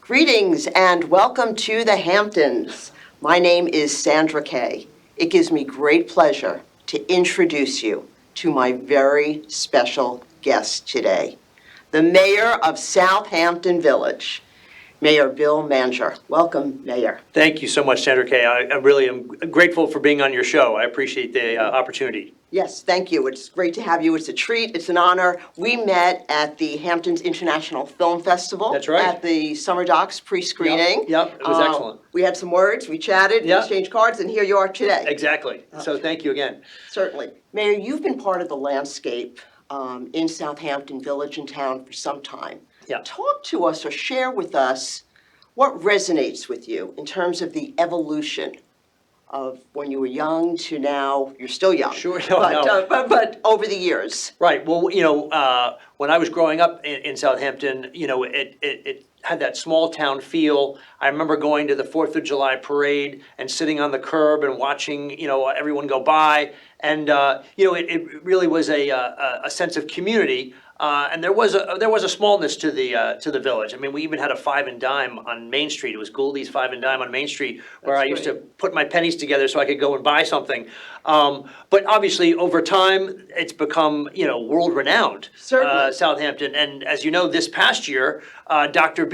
Greetings and welcome to the Hamptons. My name is Sandra Kay. It gives me great pleasure to introduce you to my very special guest today, the Mayor of Southampton Village, Mayor Bill Manger. Welcome, Mayor. Thank you so much, Sandra Kay. I really am grateful for being on your show. I appreciate the opportunity. Yes, thank you. It's great to have you. It's a treat. It's an honor. We met at the Hamptons International Film Festival. That's right. At the Summer Docs pre-screening. Yep, it was excellent. We had some words, we chatted, we Yep. exchanged cards, and here you are today. Exactly. So thank you again. Certainly. Mayor, you've been part of the landscape in Southampton Village and Town for some time. Yeah. Talk to us or share with us what resonates with you in terms of the evolution of when you were young to now. You're still young. Sure. But over the years. Right. Well, when I was growing up in Southampton, it had that small town feel. I remember going to the 4th of July parade and sitting on the curb and watching, everyone go by. And, it really was a sense of community. And there was a smallness to the village. I mean, we even had a 5 and dime on Main Street. It was Goldie's 5 and dime on Main Street, where I used to put my pennies together so I could go and buy something. But obviously, over time, it's become world renowned. Certainly. Southampton, and as you know, this past year, Dr.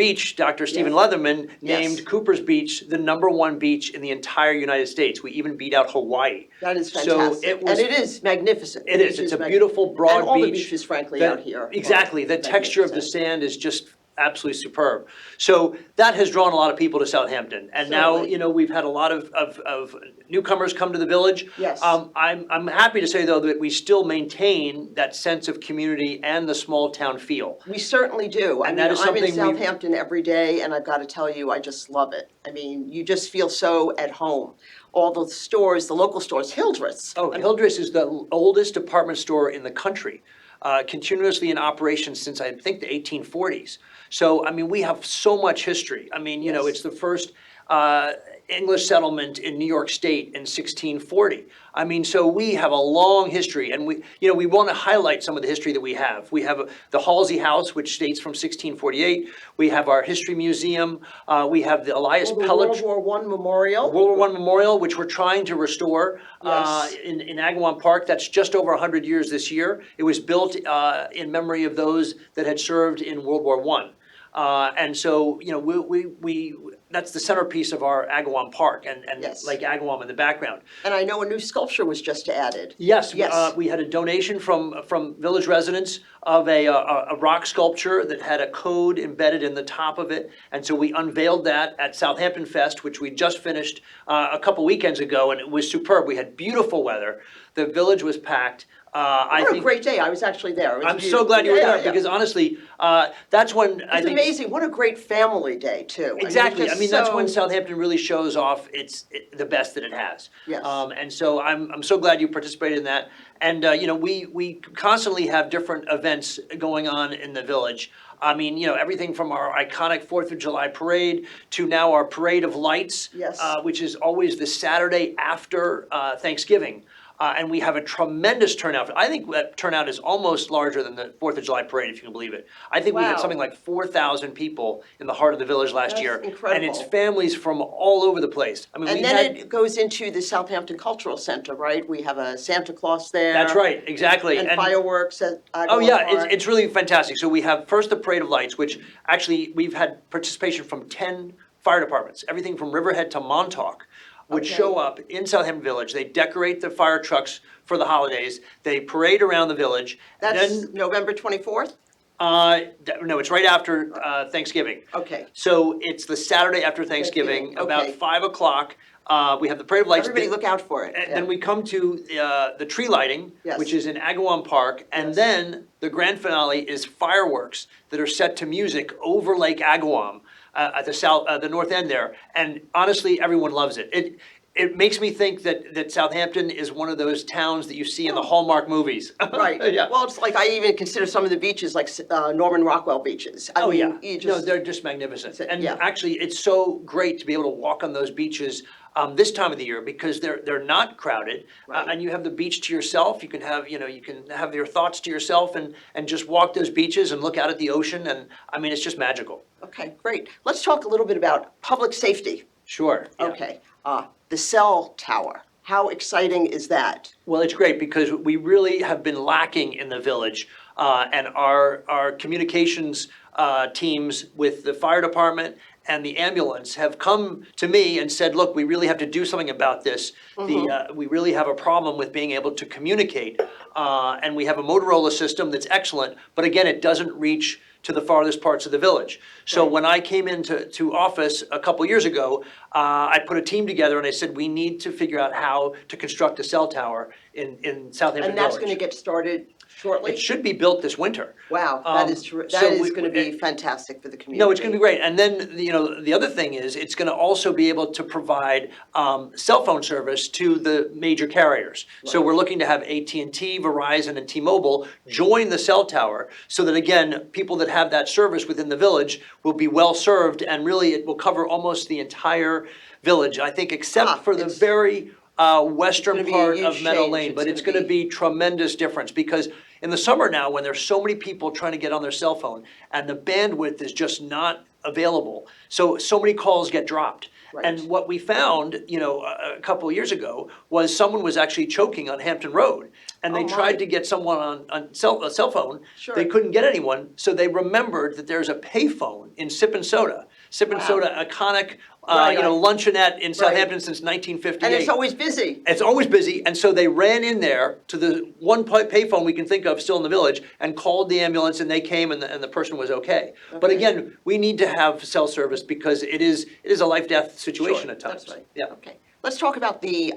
Stephen Leatherman named Cooper's Beach the #1 beach in the entire United States. We even beat out Hawaii. That is fantastic. And it is magnificent. It is. It's a beautiful, broad beach. And all the beaches, frankly, out here. Exactly. The texture of the sand is just absolutely superb. So that has drawn a lot of people to Southampton. And Certainly. now, we've had a lot of newcomers come to the village. Yes. I'm happy to say, though, that we still maintain that sense of community and the small town feel. We certainly do. And that is I'm in something Southampton every day, and I've got to tell you, I just love it. I mean, you just feel so at home. All the stores, the local stores, Hildreth's. Oh, Hildreth's is the oldest department store in the country. Continuously in operation since, I think, the 1840s. So, I mean, we have so much history. I mean, it's the first English settlement in New York State in 1640. I mean, so we have a long history, and we want to highlight some of the history that we have. We have the Halsey House, which dates from 1648. We have our History Museum. We have the Elias Pellet World War I Memorial. World War I Memorial, which we're trying to restore Yes. in Agawam Park. That's just over 100 years this year. It was built in memory of those that had served in World War I. And so, we that's the centerpiece of our Agawam Park and Yes. Lake Agawam in the background. And I know a new sculpture was just added. Yes, Yes. we had a donation from village residents of a rock sculpture that had a code embedded in the top of it. And so we unveiled that at Southampton Fest, which we just finished a couple weekends ago, and it was superb. We had beautiful weather. The village was packed. What a great day. I was actually there. It was I'm beautiful. so glad you were Yeah, there yeah. because honestly, that's when I It's think amazing. What a great family day, too. exactly. I mean, that's when so. Southampton really shows off the best that it has. Yes. And so I'm so glad you participated in that. And we constantly have different events going on in the village. I mean, everything from our iconic 4th of July parade to now our Parade of Lights, Yes. Which is always the Saturday after Thanksgiving. And we have a tremendous turnout. I think that turnout is almost larger than the 4th of July parade, if you can believe it. I think we had Wow. something like 4,000 people in the heart of the village last That's year. incredible. And it's families from all over the place. I mean, And we then had, it goes into the Southampton Cultural Center, right? We have a Santa Claus there. that's right, exactly. And fireworks at Oh, Agawam yeah, Park. it's really fantastic. So we have first the Parade of Lights, which actually we've had participation from 10 fire departments, everything from Riverhead to Montauk, would Okay. show up in Southampton Village. They decorate the fire trucks for the holidays. They parade around the village. That's Then, November 24th? no, it's right after Thanksgiving. Okay. So it's the Saturday after Thanksgiving, Thanksgiving, about okay. 5 o'clock. We have the Parade of Lights. Everybody look out for it. And Yeah. then we come to the tree lighting, Yes. which is in Agawam Park, and Yes. then the grand finale is fireworks that are set to music over Lake Agawam at the north end there. And honestly, everyone loves it. it makes me think that Southampton is one of those towns that you see in the Hallmark movies. Right. Yeah. Well, it's like I even consider some of the beaches like Norman Rockwell beaches. I Oh, mean, yeah. you No, just, they're just magnificent. And yeah. actually, it's so great to be able to walk on those beaches this time of the year because they're not crowded. Right. And you have the beach to yourself. You can have, you can have your thoughts to yourself and just walk those beaches and look out at the ocean. And I mean, it's just magical. Okay, great. Let's talk a little bit about public safety. Sure. Yeah. Okay. The cell tower. How exciting is that? Well, it's great because we really have been lacking in the village, and our communications teams with the fire department and the ambulance have come to me and said, look, we really have to do something about this. We really have a problem with being able to communicate, and we have a Motorola system that's excellent, but again, it doesn't reach to the farthest parts of the village. So when I came into office a couple years ago, I put a team together and I said, we need to figure out how to construct a cell tower in Southampton And that's Village. going to get started shortly? It should be built this winter. Wow, that is going to be fantastic for the community. No, it's going to be great. And then, the other thing is it's going to also be able to provide cell phone service to the major carriers. So we're looking to have AT&T, Verizon, and T-Mobile join the cell tower so that, again, people that have that service within the village will be well served, and really it will cover almost the entire village, I think, except for the very western It's gonna part be a of huge Meadow change. Lane, It's but it's gonna going to be tremendous difference because in the summer now, when there's so many people trying to get on their cell phone and the bandwidth is just not available, so many calls get dropped. Right. And what we found, a couple of years ago was someone was actually choking on Hampton Road, and they Oh, my. tried to get someone on a cell phone. Sure. They couldn't get anyone, so they remembered that there's a payphone in Sip and Soda. Sip and Wow. Soda, iconic, Right. luncheonette in Southampton since 1958. And it's always busy. It's always busy, and so they ran in there to the one payphone we can think of still in the village and called the ambulance, and they came, and the person was okay. But Okay. again, we need to have cell service because it is a life-death situation Sure, at times. That's right. Yeah, Okay. Let's talk about the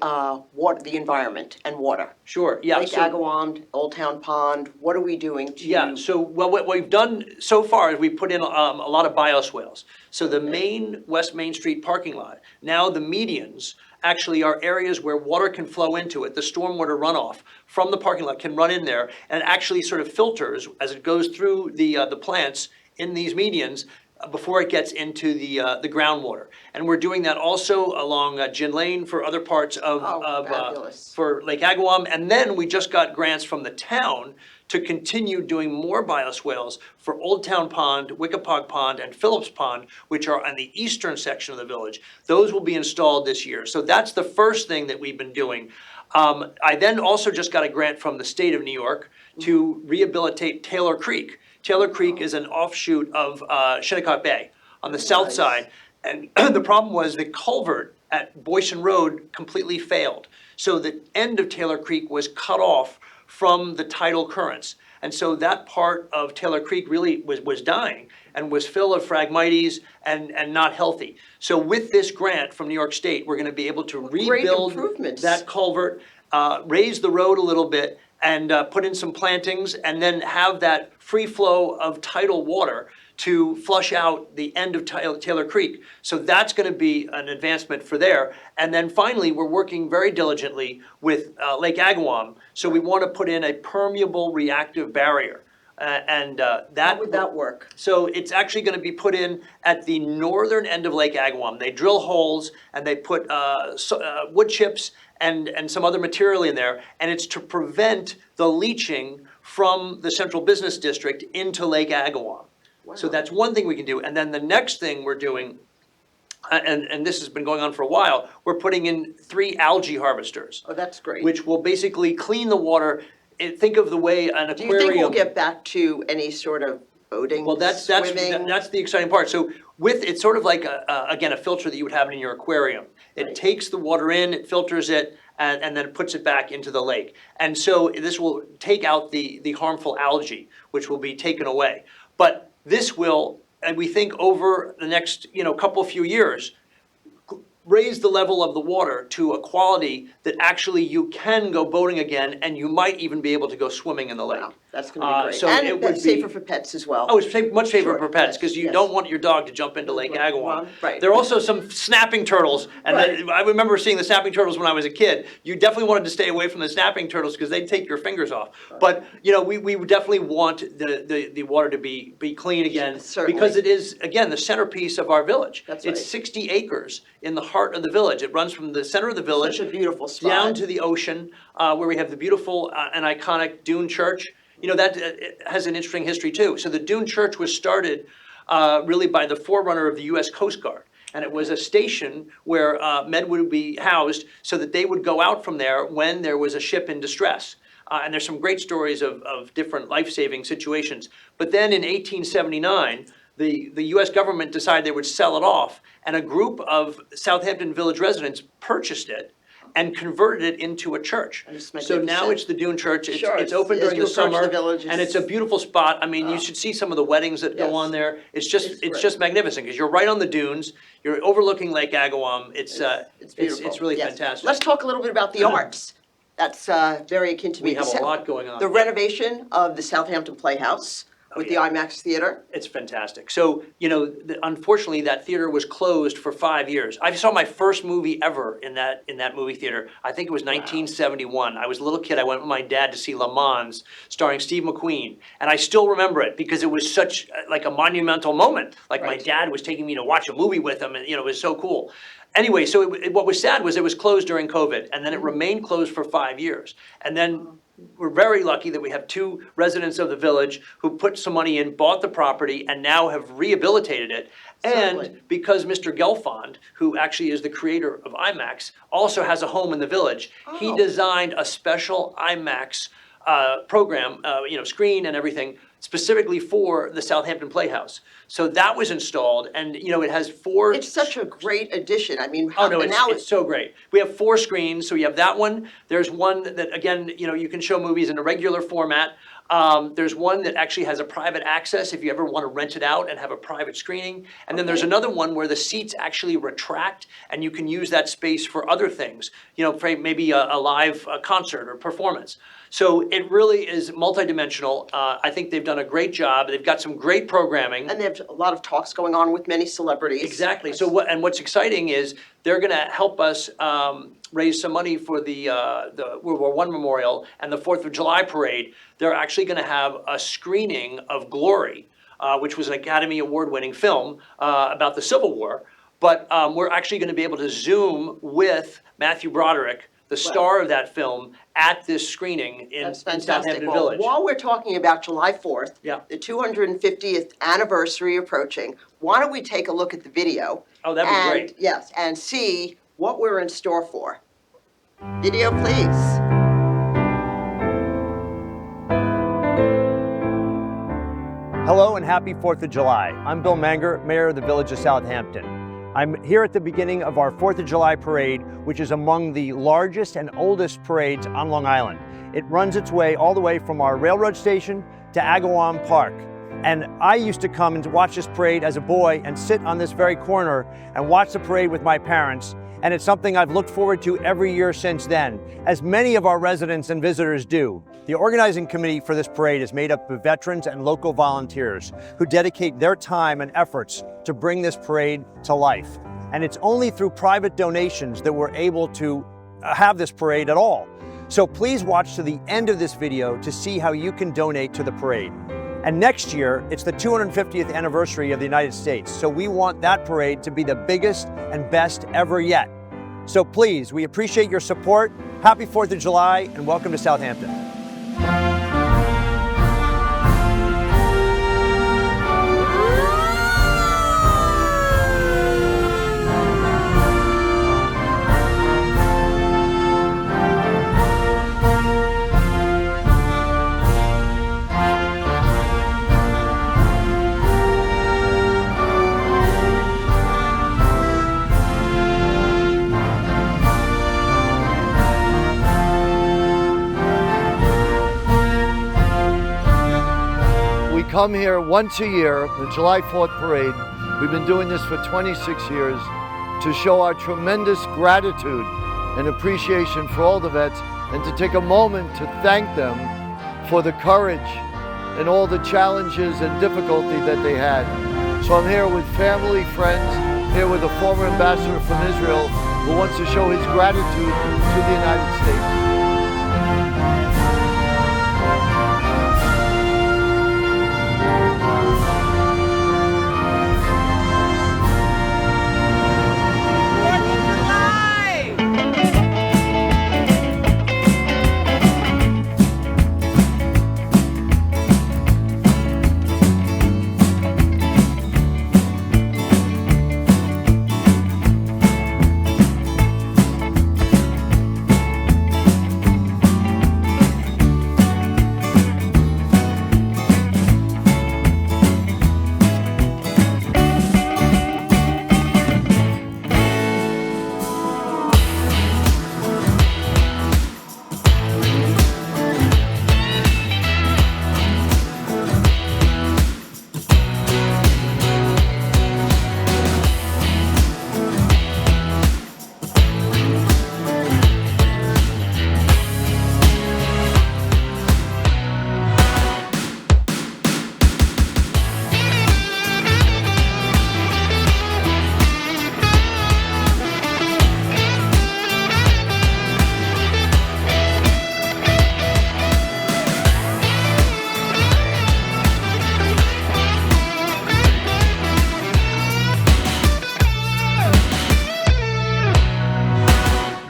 water, the environment and water. sure, yeah. Lake Agawam, Old Town Pond, what are we doing to? Yeah, so, well, what we've done so far is we put in a lot of bioswales. So the main West Main Street parking lot, now the medians actually are areas where water can flow into it. The stormwater runoff from the parking lot can run in there and actually sort of filters as it goes through the plants in these medians before it gets into the groundwater. And we're doing that also along Gin Lane for other parts Fabulous. for Lake Agawam. And then we just got grants from the town to continue doing more bioswales for Old Town Pond, Wickapog Pond, and Phillips Pond, which are on the eastern section of the village. Those will be installed this year. So that's the first thing that we've been doing. I then also just got a grant from the state of New York to rehabilitate Taylor Creek. Taylor Creek is an offshoot of Shinnecock Bay on the south Nice. side. And the problem was the culvert at Boyson Road completely failed. So the end of Taylor Creek was cut off from the tidal currents. And so that part of Taylor Creek really was dying and was full of Phragmites and not healthy. So with this grant from New York State, we're going to be able to Great rebuild improvements. that culvert, raise the road a little bit, and put in some plantings, and then have that free flow of tidal water to flush out the end of Taylor Creek. So that's going to be an advancement for there. And then finally, we're working very diligently with Lake Agawam. So we want to put in a permeable reactive barrier. That How would that work? So it's actually going to be put in at the northern end of Lake Agawam. They drill holes and they put wood chips and some other material in there, and it's to prevent the leaching from the central business district into Lake Agawam. So Wow. that's one thing we can do. And then the next thing we're doing, and this has been going on for a while, we're putting in 3 algae harvesters, Oh, that's great. which will basically clean the water. Think of the way an Do aquarium. you think we'll get back to any sort of boating, Well, that's swimming? the exciting part. So it's sort of like again a filter that you would have in your aquarium. It Right. takes the water in, it filters it, and then it puts it back into the lake. And so this will take out the harmful algae, which will be taken away. But this will, and we think over the next couple few years, raise the level of the water to a quality that actually you can go boating again, and you might even be able to go swimming in the lake. Wow, That's going to be great. So And it would safer be for pets as well. Oh, it's much safer Sure, for pets yes, because you yes. don't want your dog to jump into Lake Right, Agawam. right. There are also some snapping turtles, and Right. I remember seeing the snapping turtles when I was a kid. You definitely wanted to stay away from the snapping turtles because they'd take your fingers off. But we would definitely want the water to be clean again Certainly. because it is again the centerpiece of our village. That's It's right. 60 acres in the heart of the village. It runs from the center of the village Such a beautiful spot. down to the ocean, where we have the beautiful and iconic Dune Church. That it has an interesting history too. So the Dune Church was started really by the forerunner of the U.S. Coast Guard. And it was a station where men would be housed so that they would go out from there when there was a ship in distress. And there's some great stories of different life-saving situations. But then in 1879, the U.S. government decided they would sell it off. And a group of Southampton Village residents purchased it and converted it into a church. So now it's the Dune Church. Sure, It's open as during you the approach summer, the village, and it's a beautiful spot. I mean, you should see some of the weddings that Yes. go on there. It's It's just great. magnificent because you're right on the dunes. You're overlooking Lake Agawam. It's beautiful. it's really Yes. fantastic. Let's talk a little bit about the arts. That's very akin to me. We have a lot going on. The renovation of the Southampton Playhouse with the yeah. IMAX theater. It's fantastic. So, unfortunately, that theater was closed for 5 years. I saw my first movie ever in that movie theater. I think it was 1971. I was a little kid. I went with my dad to see Le Mans, starring Steve McQueen, and I still remember it because it was such like a monumental moment. Like my Right. dad was taking me to watch a movie with him, and it was so cool. Anyway, so what was sad was it was closed during COVID, and then it remained closed for 5 years, and then. We're very lucky that we have 2 residents of the village who put some money in, bought the property, and now have rehabilitated it. Certainly. And because Mr. Gelfond, who actually is the creator of IMAX, also has a home in the village, he Oh. designed a special IMAX program, screen and everything, specifically for the Southampton Playhouse. So that was installed, and it has 4. It's such a great addition. I mean, Oh, no, now it's so great. We have 4 screens, so we have that one. There's one that, again, you can show movies in a regular format. There's one that actually has a private access if you ever want to rent it out and have a private screening. And then there's another one where the seats actually retract, and you can use that space for other things, for maybe a live concert or performance. So it really is multidimensional. I think they've done a great job. They've got some great programming. and they have a lot of talks going on with many celebrities. Exactly. So what's exciting is they're going to help us raise some money for the World War I Memorial and the 4th of July Parade. They're actually going to have a screening of Glory, which was an Academy Award-winning film about the Civil War. But we're actually going to be able to Zoom with Matthew Broderick, the star of that film, at this screening in That's fantastic. Southampton Well, Village. while we're talking about July 4th, Yeah. the 250th anniversary approaching, why don't we take a look at the video? Oh, that'd be great. Yes, and see what we're in store for. Video, please. Hello and happy 4th of July. I'm Bill Manger, Mayor of the Village of Southampton. I'm here at the beginning of our 4th of July parade, which is among the largest and oldest parades on Long Island. It runs its way all the way from our railroad station to Agawam Park. And I used to come and watch this parade as a boy and sit on this very corner and watch the parade with my parents. And it's something I've looked forward to every year since then, as many of our residents and visitors do. The organizing committee for this parade is made up of veterans and local volunteers who dedicate their time and efforts to bring this parade to life. And it's only through private donations that we're able to have this parade at all. So please watch to the end of this video to see how you can donate to the parade. And next year, it's the 250th anniversary of the United States, so we want that parade to be the biggest and best ever yet. So please, we appreciate your support. Happy 4th of July, and welcome to Southampton. We come here once a year, the July 4th parade. We've been doing this for 26 years to show our tremendous gratitude and appreciation for all the vets and to take a moment to thank them for the courage and all the challenges and difficulty that they had. So I'm here with family, friends, here with a former ambassador from Israel who wants to show his gratitude to the United States.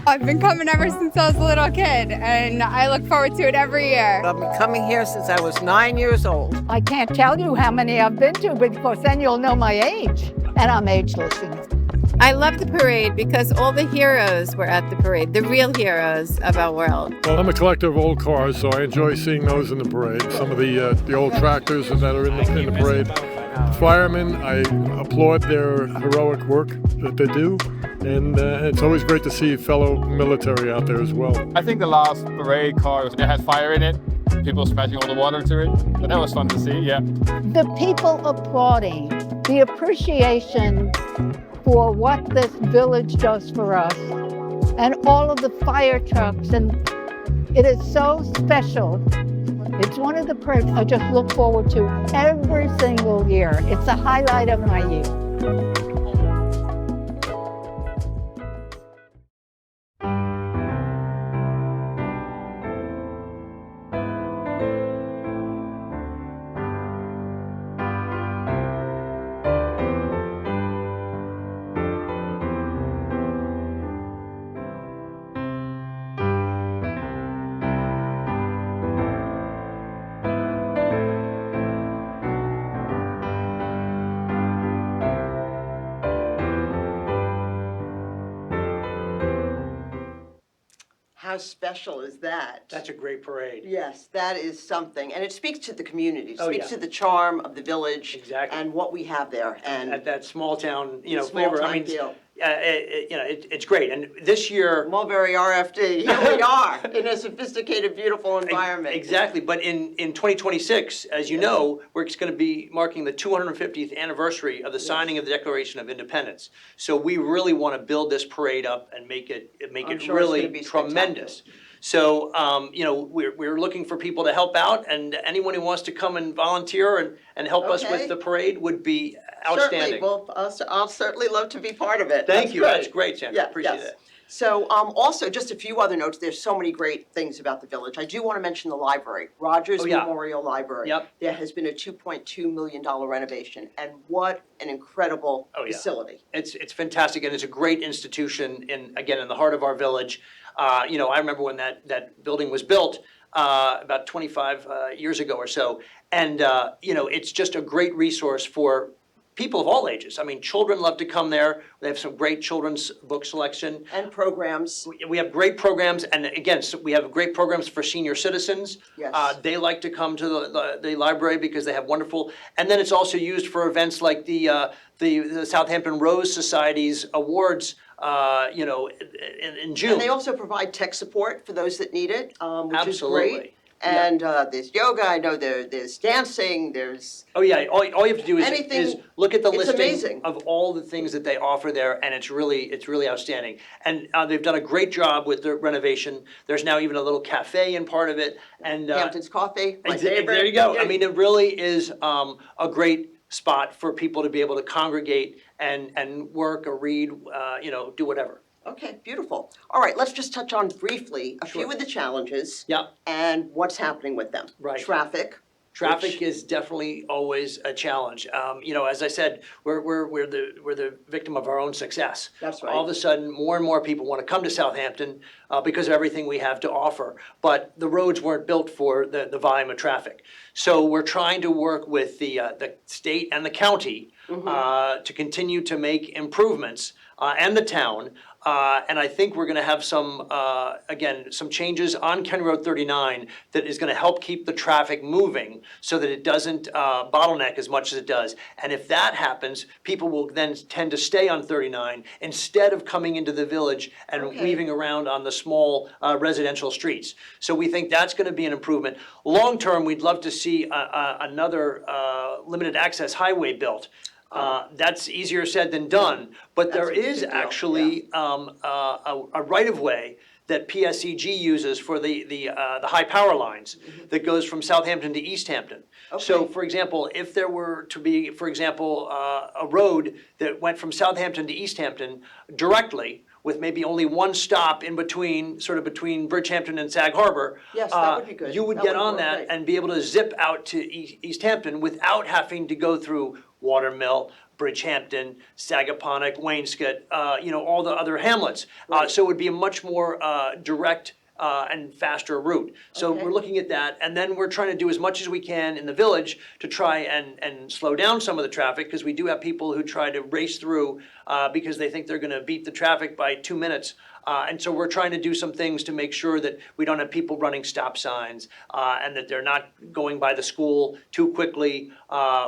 I've been coming ever since I was a little kid, and I look forward to it every year. I've been coming here since I was 9 years old. I can't tell you how many I've been to because then you'll know my age, and I'm ageless. I love the parade because all the heroes were at the parade, the real heroes of our world. Well, I'm a collector of old cars, so I enjoy seeing those in the parade. Some of the old tractors that are in the parade. Firemen, I applaud their heroic work that they do, and it's always great to see fellow military out there as well. I think the last parade car it had fire in it, people splashing all the water to it, but that was fun to see, yeah. The people applauding, the appreciation for what this village does for us, and all of the fire trucks, and it is so special. It's one of the perks I just look forward to every single year. It's a highlight of my year. How special is that? That's a great parade. Yes, that is something. And it speaks to the community, it Oh, speaks yeah. to the charm of the village. Exactly. And what we have there. And At that small town, Small flavor. town I mean, feel. it's great. And this year, Mulberry RFD, here we are in a sophisticated, beautiful environment. exactly. But in 2026, as you know, we're going to be marking the 250th anniversary of the signing of the Declaration of Independence. So we really want to build this parade up and make it I'm sure it's really gonna be tremendous. So, we're looking for people to help out, and anyone who wants to come and volunteer and help us Okay. with the parade would be Certainly, outstanding. well, I'll certainly love to be part of it. Thank you. That's great, Sandra. Yeah, Appreciate yes. it. So also, just a few other notes. There's so many great things about the village. I do want to mention the library, Rogers Oh, yeah. Memorial Library. Yep. There has been a $2.2 million renovation, and what an incredible Oh, yeah. facility. It's fantastic, and it's a great institution in the heart of our village. I remember when that building was built about 25 years ago or so, and it's just a great resource for people of all ages. I mean, children love to come there. They have some great children's book selection. And programs. We have great programs, and again, we have great programs for senior citizens. Yes. They like to come to the library because they have wonderful, and then it's also used for events like the Southampton Rose Society's awards, in June. And they also provide tech support for those that need it, which is Absolutely. great. And there's yoga, I know there's dancing, there's Oh, yeah, all you have to do is anything. look at the It's listing amazing. of all the things that they offer there, and it's really outstanding. And they've done a great job with the renovation. There's now even a little cafe in part of it, and Hampton's Coffee, my Exa- favorite. There you go. Yeah. I mean, it really is a great spot for people to be able to congregate and work or read, do whatever. Okay, beautiful. All right, let's just touch on briefly a Sure. few of the challenges. Yeah. And what's happening with them. Right. Traffic. Traffic which- is definitely always a challenge. As I said, we're the victim of our own success. That's right. All of a sudden, more and more people want to come to Southampton because of everything we have to offer. But the roads weren't built for the volume of traffic. So we're trying to work with the state and the county to continue to make improvements and the town. And I think we're going to have some changes on County Road 39 that is going to help keep the traffic moving so that it doesn't bottleneck as much as it does. And if that happens, people will then tend to stay on 39 instead of coming into the village and weaving around on the small residential streets. So we think that's going to be an improvement. Long term, we'd love to see another limited access highway built. That's easier said than done, but there That's a is big deal, actually a right-of-way that PSEG uses for the high power lines that goes from Southampton to East Hampton. So, Okay. for example, if there were to be, for example, a road that went from Southampton to East Hampton directly, with maybe only one stop in between, sort of between Bridgehampton and Sag Harbor. Yes, that would be good. You would That get would on work that great. and be able to zip out to East Hampton without having to go through Watermill, Bridgehampton, Sagaponack, Wainscott, all the other hamlets. So it would be a much more direct and faster route. So Okay. we're looking at that, and then we're trying to do as much as we can in the village to try and slow down some of the traffic, because we do have people who try to race through because they think they're gonna beat the traffic by 2 minutes. And so we're trying to do some things to make sure that we don't have people running stop signs and that they're not going by the school too quickly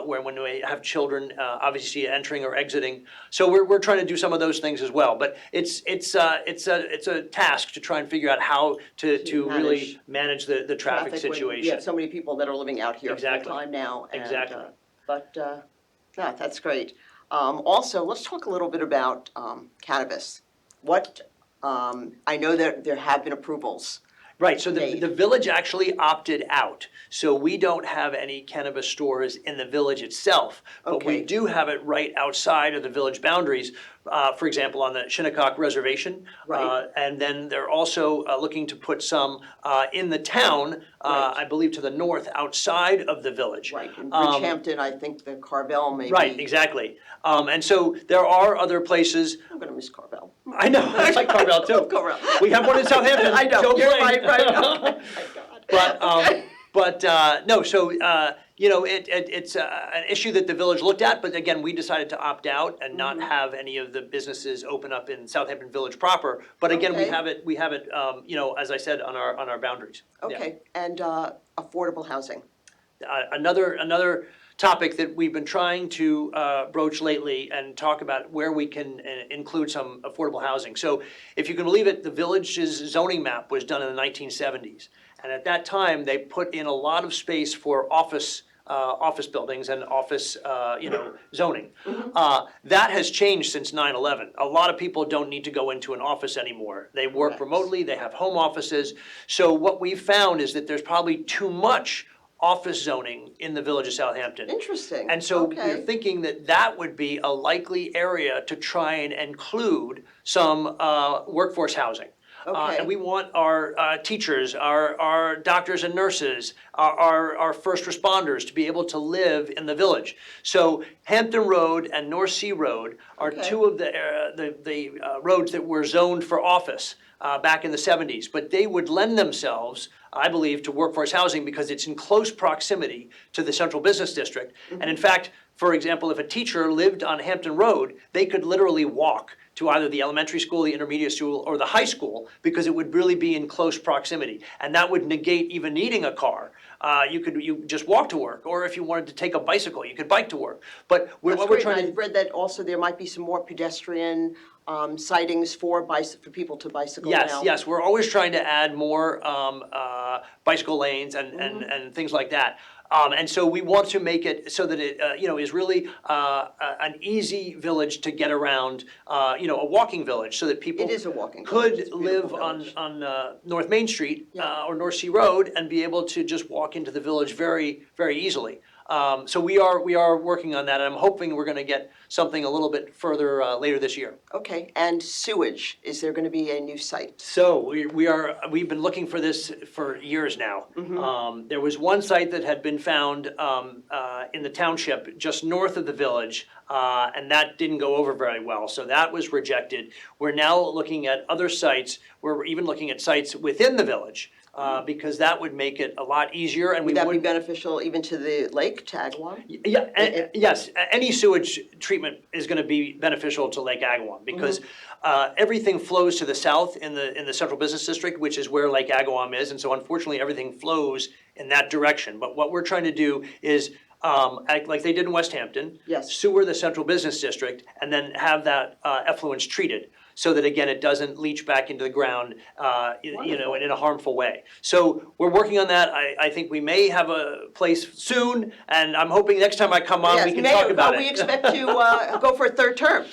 when we have children obviously entering or exiting. So we're trying to do some of those things as well. But it's a task to try and figure out how to really manage the traffic when situation. We have so many people that are living out here Exactly. full time now. And, Exactly. No, that's great. Also, let's talk a little bit about cannabis. I know that there have been approvals. Right, so the made. village actually opted out, so we don't have any cannabis stores in the village itself. But we Okay. do have it right outside of the village boundaries, for example, on the Shinnecock Reservation. Right. And then they're also looking to put some in the town, Right. I believe to the north, outside of the village. Right, in Bridgehampton, I think the Carvel maybe. Right, exactly. And so there are other places. I'm gonna miss Carvel. I know, I like Carvel too. Carvel. We have one in Southampton. I know, Don't you're blame. right. Okay. No, so, it's an issue that the village looked at, but again, we decided to opt out and not have any of the businesses open up in Southampton Village proper. But again, we Okay. have it, as I said, on our boundaries. Yeah. Okay, and affordable housing. Another topic that we've been trying to broach lately and talk about where we can include some affordable housing. So if you can believe it, the village's zoning map was done in the 1970s. And at that time, they put in a lot of space for office buildings and office, zoning. That has changed since 9/11. A lot of people don't need to go into an office anymore. They work Correct. remotely, they have home offices. So what we've found is that there's probably too much office zoning in the village of Southampton. Interesting. And so Okay. we're thinking that would be a likely area to try and include some workforce housing. Okay. And we want our teachers, our doctors and nurses, our first responders to be able to live in the village. So Hampton Road and North Sea Road are Okay. two of the roads that were zoned for office back in the 70s. But they would lend themselves, I believe, to workforce housing because it's in close proximity to the central business district. And in fact, for example, if a teacher lived on Hampton Road, they could literally walk to either the elementary school, the intermediate school, or the high school, because it would really be in close proximity. And that would negate even needing a car. You just walk to work, or if you wanted to take a bicycle, you could bike to work. But That's what we're great. trying And to I've read that also there might be some more pedestrian sightings for people to bicycle Yes, now? yes, we're always trying to add more bicycle lanes and things like that. And so we want to make it so that it, is really an easy village to get around, a walking village, so that people It is a walking village. could It's a beautiful live village. on North Main Street Yeah. or North Sea Road and be able to just walk into the village very, very easily. So we are working on that, and I'm hoping we're going to get something a little bit further later this year. Okay, and sewage, is there going to be a new site? So we've been looking for this for years now. There was one site that had been found in the township just north of the village, and that didn't go over very well, so that was rejected. We're now looking at other sites. We're even looking at sites within the village, because that would make it a lot easier, and we Would that be would. beneficial even to the lake, to Agawam? Yeah, yes, any sewage treatment is going to be beneficial to Lake Agawam because everything flows to the south in the central business district, which is where Lake Agawam is, and so unfortunately everything flows in that direction. But what we're trying to do is, like they did in West Hampton, Yes. sewer the central business district, and then have that effluence treated, so that again it doesn't leach back into the ground, in a harmful way. So we're working on that. I think we may have a place soon, and I'm hoping next time I come on we can talk about it. We expect to go for a third term.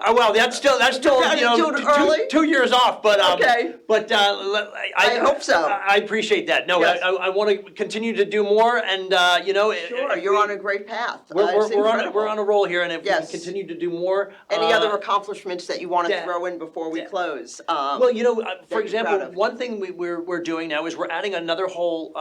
Well, that's still Do it early? 2 years off, but Okay. But I hope so. I appreciate that. No, Yes. I want to continue to do more, and Sure, you're on a great path. We're It's incredible. we're on a roll here, and if we Yes. can continue to do more. Any other accomplishments that you want to yeah. throw in before we close? Well, for that you're proud example, of? one thing we're doing now is we're adding another whole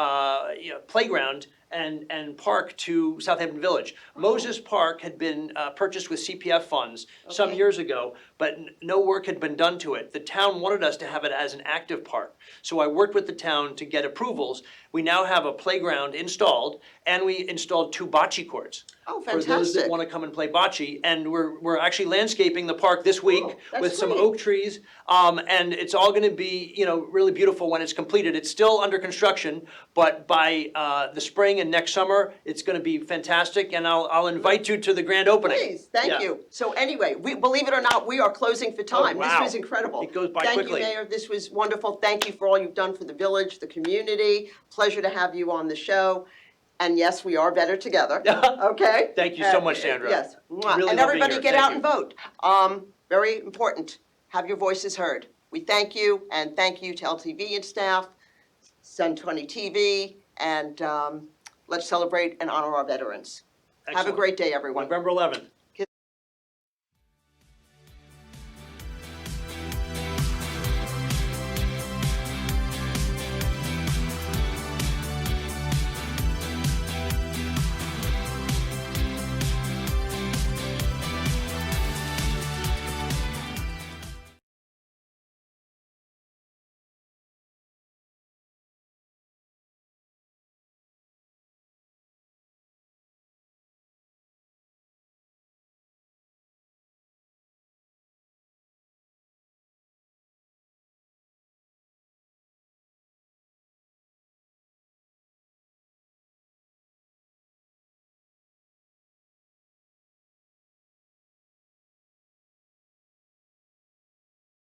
playground and park to Southampton Village. Moses Park had been purchased with CPF funds some Okay. years ago, but no work had been done to it. The town wanted us to have it as an active park. So I worked with the town to get approvals. We now have a playground installed, and we installed 2 bocce courts. Oh, For those that fantastic. want to come and play bocce, and we're actually landscaping the park this week that's with some great. oak trees, and it's all going to be really beautiful when it's completed. It's still under construction, but by the spring and next summer, it's going to be fantastic, and I'll invite you to the grand opening. Please, thank Yeah. you. So anyway, believe it or not, we are closing for time. wow. This was incredible. It goes by Thank quickly. you, Mayor. This was wonderful. Thank you for all you've done for the village, the community. Pleasure to have you on the show. And yes, we are better together. Okay? Thank you so much, Sandra. Yes. Mwah. Really And love being everybody here. get Thank out you. and vote. Very important. Have your voices heard. We thank you, and thank you to LTV and staff, Sun 20 TV, and let's celebrate and honor our veterans. Have a Excellent. great day, everyone. November 11th.